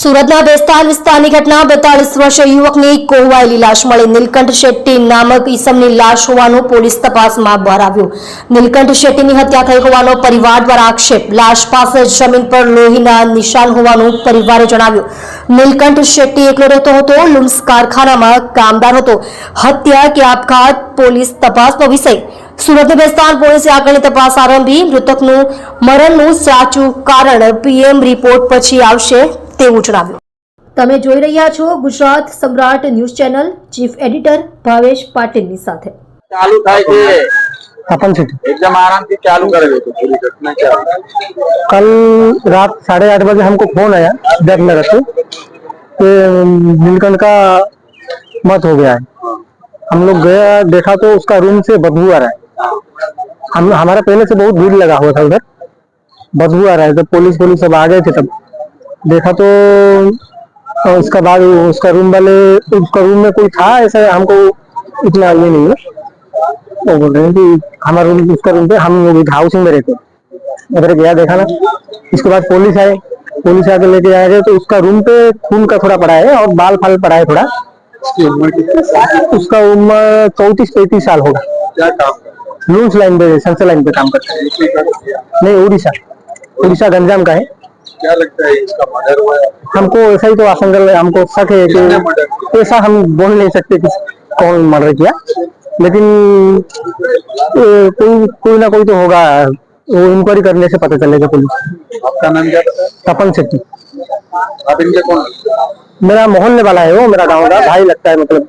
સુરતના બેસ્તાન વિસ્તારની ઘટના 42 વર્ષીય યુવકની કોહવાયેલી લાશ મળી। નીલકંઠ શેટ્ટી નામક ઈસમની લાશ હોવાનું પોલીસ તપાસમાં બહાર આવ્યું। નીલકંઠ શેટ્ટીની હત્યા થઈ હોવાનો પરિવાર દ્વારા આક્ષેપ। લાશ પાસે જમીન પર લોહીના નિશાન હોવાનું પરિવારે જણાવ્યું। નીલકંઠ શેટ્ટી એકલો રહેતો હતો, લુમ્સ કારખાનામાં કામદાર હતો। હત્યા કે આપઘાત પોલીસ તપાસનો વિષય। સુરતની બેસ્તાન પોલીસે આગળની તપાસ આરંભી। મૃતકનું મરણનું સાચું કારણ પીએમ રિપોર્ટ પછી આવશે તેવું જણાવ્યું। તમે જોઈ રહ્યા છો ગુજરાત સમ્રાટ news channel. Chief editor Bhavesh પાટીલની સાથે। चालू था कि तपन सिटी एकदम आराम से चालू कर देते पूरी घटना क्या हुई? कल रात 8:30 बजे हमको फोन आया देख नगर से कि नीलकंठ का मौत हो गया है। हम लोग गया, देखा तो उसका रूम से बदबू आ रहा है। हमारा पहले से बहुत भीड़ लगा हुआ था उधर, बदबू आ रहा है। जब पुलिस सब आ गए थे तब देखा तो उसका बाद उसका रूम में कोई था ऐसा हमको इतना ये नहीं है। वो बोल रहे हैं कि हमारा रूम, उसका रूम पे हम लोग हाउसिंग में रहते, उधर गया देखा ना। इसके बाद पुलिस आके लेके आए गए तो उसका रूम पे खून का थोड़ा पड़ा है और बाल फाल पड़ा है थोड़ा। उसकी उम्र कितनी? उसका उम्र 34-35 साल होगा। क्या काम करता लूम्स लाइन पे, सेंसर लाइन पे काम करता है। है? नहीं, उड़ीसा गंजाम का है। क्या लगता है इसका मर्डर हुआ है? हमको ऐसा ही तो आशंका है, हमको शक है किसने मर्डर कि किया? ऐसा हम बोल नहीं सकते कि कौन मर्डर किया, लेकिन कोई ना कोई तो होगा। वो इंक्वायरी करने से पता चलेगा पुलिस। आपका नाम क्या था? तपन सिटी आप इनके कौन? मेरा मोहल्ले वाला है, वो मेरा गांव का भाई लगता है, मतलब